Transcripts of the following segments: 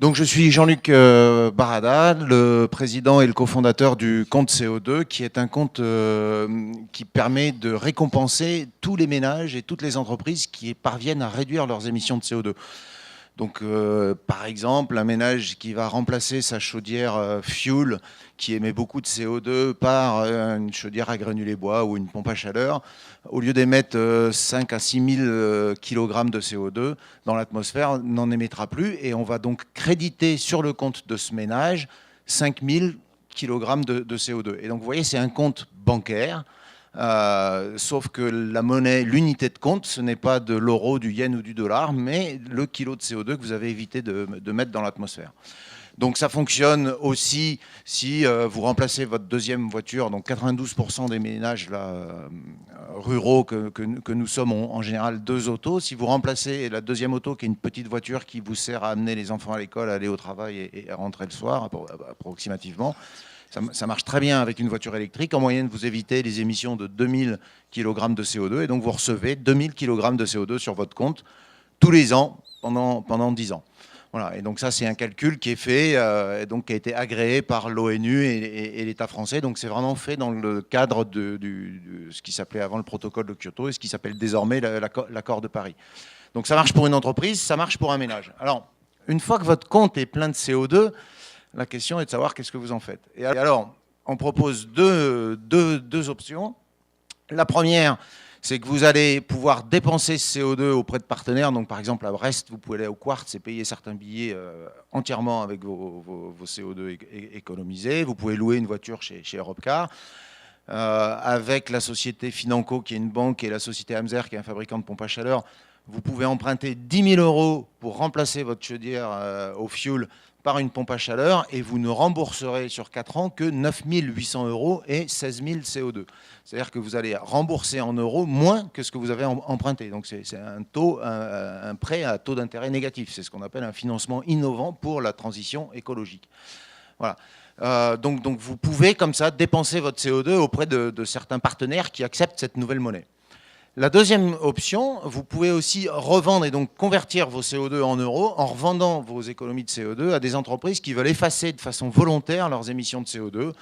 Donc je suis Jean-Luc Barada, le président et le cofondateur du compte CO2, qui est un compte qui permet de récompenser tous les ménages et toutes les entreprises qui parviennent à réduire leurs émissions de CO2. Donc, par exemple, un ménage qui va remplacer sa chaudière fuel qui émet beaucoup de CO2 par une chaudière à granulés bois ou une pompe à chaleur, au lieu d'émettre 5 à 6 000 kg de CO2 dans l'atmosphère, n'en émettra plus. Et on va donc créditer sur le compte de ce ménage 5 000 kg de CO2. Et donc, vous voyez, c'est un compte bancaire. Sauf que la monnaie, l'unité de compte, ce n'est pas de l'euro, du yen ou du dollar, mais le kilo de CO2 que vous avez évité de mettre dans l'atmosphère. Donc ça fonctionne aussi si vous remplacez votre deuxième voiture, donc 92% des ménages là, ruraux que nous sommes ont en général deux autos. Si vous remplacez la deuxième auto, qui est une petite voiture qui vous sert à amener les enfants à l'école, à aller au travail et à rentrer le soir, approximativement, ça marche très bien avec une voiture électrique. En moyenne, vous évitez les émissions de 2000 kg de CO2 et donc vous recevez 2000 kg de CO2 sur votre compte tous les ans pendant 10 ans. Voilà. Et donc ça, c'est un calcul qui est fait, et donc qui a été agréé par l'ONU et l'État français. Donc c'est vraiment fait dans le cadre de ce qui s'appelait avant le protocole de Kyoto et ce qui s'appelle désormais l'accord de Paris. Donc ça marche pour une entreprise, ça marche pour un ménage. Alors, une fois que votre compte est plein de CO2, la question est de savoir qu'est-ce que vous en faites. Et alors, on propose deux options. La première, c'est que vous allez pouvoir dépenser ce CO2 auprès de partenaires. Donc, par exemple, à Brest, vous pouvez aller au Quartz et payer certains billets entièrement avec vos CO2 économisés. Vous pouvez louer une voiture chez Europcar. Avec la société Financo, qui est une banque, et la société Amzer, qui est un fabricant de pompes à chaleur, vous pouvez emprunter 10 000 € pour remplacer votre chaudière au fioul par une pompe à chaleur et vous ne rembourserez sur 4 ans que 9 800 € et 16 000 CO2. C'est-à-dire que vous allez rembourser en euros moins que ce que vous avez emprunté. Donc c'est un prêt à taux d'intérêt négatif. C'est ce qu'on appelle un financement innovant pour la transition écologique. Voilà. Donc vous pouvez comme ça dépenser votre CO2 auprès de certains partenaires qui acceptent cette nouvelle monnaie. La deuxième option, vous pouvez aussi revendre et donc convertir vos CO2 en euros en revendant vos économies de CO2 à des entreprises qui veulent effacer de façon volontaire leurs émissions de CO2.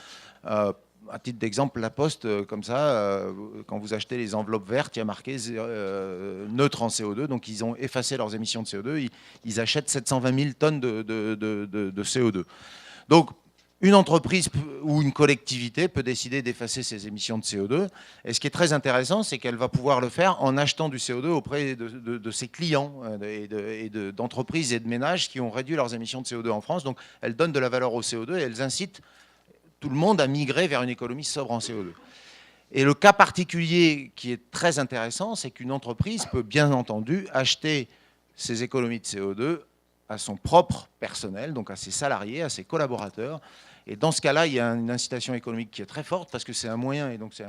À titre d'exemple, La Poste, comme ça, quand vous achetez les enveloppes vertes, il y a marqué neutre en CO2, donc ils ont effacé leurs émissions de CO2, ils achètent 720 000 tonnes de CO2. Donc, une entreprise ou une collectivité peut décider d'effacer ses émissions de CO2. Et ce qui est très intéressant, c'est qu'elle va pouvoir le faire en achetant du CO2 auprès de ses clients et d'entreprises et de ménages qui ont réduit leurs émissions de CO2 en France. Donc, elles donnent de la valeur au CO2 et elles incitent tout le monde à migrer vers une économie sobre en CO2. Et le cas particulier qui est très intéressant, c'est qu'une entreprise peut bien entendu acheter ses économies de CO2 à son propre personnel, donc à ses salariés, à ses collaborateurs. Et dans ce cas-là, il y a une incitation économique qui est très forte parce que c'est un moyen, et donc c'est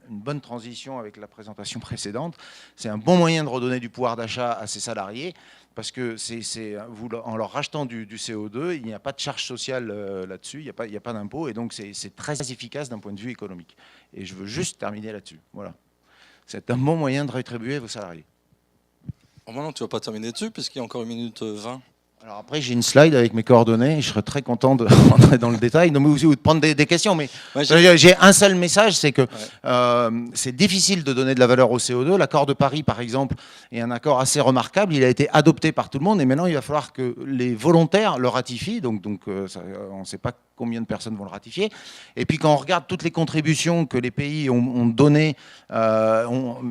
une bonne transition avec la présentation précédente, c'est un bon moyen de redonner du pouvoir d'achat à ses salariés parce que en leur rachetant du CO2, il n'y a pas de charge sociale là-dessus, il n'y a pas d'impôt, et donc c'est très efficace d'un point de vue économique. Et je veux juste terminer là-dessus. Voilà. C'est un bon moyen de rétribuer vos salariés. Bon, maintenant, tu ne vas pas terminer dessus puisqu'il y a encore 1 minute 20. Alors après, j'ai une slide avec mes coordonnées. Je serais très content de rentrer dans le détail, mais aussi de prendre des questions. Mais ouais, j'ai un seul message, c'est que c'est difficile de donner de la valeur au CO2. L'accord de Paris, par exemple, est un accord assez remarquable. Il a été adopté par tout le monde et maintenant, il va falloir que les volontaires le ratifient. Donc on ne sait pas combien de personnes vont le ratifier. Et puis quand on regarde toutes les contributions que les pays ont données, ont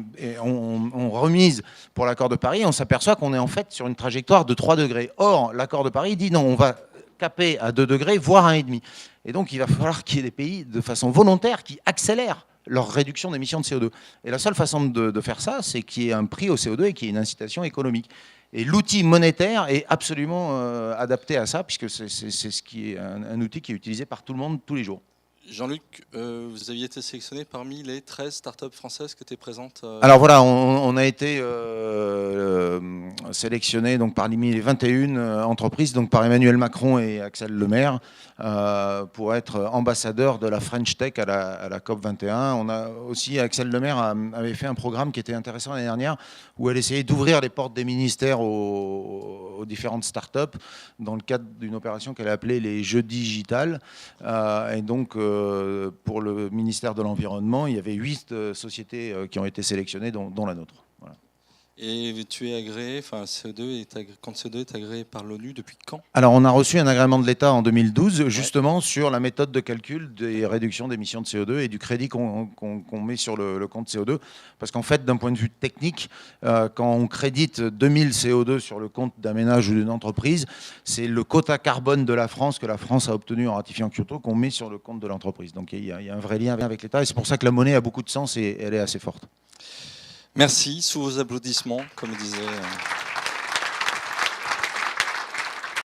remises pour l'accord de Paris, on s'aperçoit qu'on est en fait sur une trajectoire de 3 degrés. Or, l'accord de Paris dit non, on va caper à 2 degrés, voire 1,5. Et donc, il va falloir qu'il y ait des pays, de façon volontaire, qui accélèrent leur réduction d'émissions de CO2. Et la seule façon de faire ça, c'est qu'il y ait un prix au CO2 et qu'il y ait une incitation économique. Et l'outil monétaire est absolument adapté à ça, puisque c'est ce qui est un outil qui est utilisé par tout le monde tous les jours. Jean-Luc, vous aviez été sélectionné parmi les 13 startups françaises qui étaient présentes. Alors voilà, on a été sélectionné donc parmi les 21 entreprises, donc par Emmanuel Macron et Axel Lemaire, pour être ambassadeur de la French Tech à la COP 21. On a aussi, Axel Lemaire avait fait un programme qui était intéressant l'année dernière, où elle essayait d'ouvrir les portes des ministères aux différentes startups dans le cadre d'une opération qu'elle a appelée les Jeux digitales. Et donc, pour le ministère de l'Environnement, il y avait 8 sociétés qui ont été sélectionnées, dont la nôtre. Voilà. Et tu es agréé, enfin Compte CO2 est agréé par l'ONU depuis quand? Alors, on a reçu un agrément de l'État en 2012, justement sur la méthode de calcul des réductions d'émissions de CO2 et du crédit qu'on met sur le compte CO2. Parce qu'en fait, d'un point de vue technique, quand on crédite 2000 CO2 sur le compte d'un ménage ou d'une entreprise, c'est le quota carbone de la France que la France a obtenu en ratifiant Kyoto qu'on met sur le compte de l'entreprise. Donc, il y a un vrai lien avec l'État et c'est pour ça que la monnaie a beaucoup de sens et elle est assez forte. Merci, sous vos applaudissements, comme disait...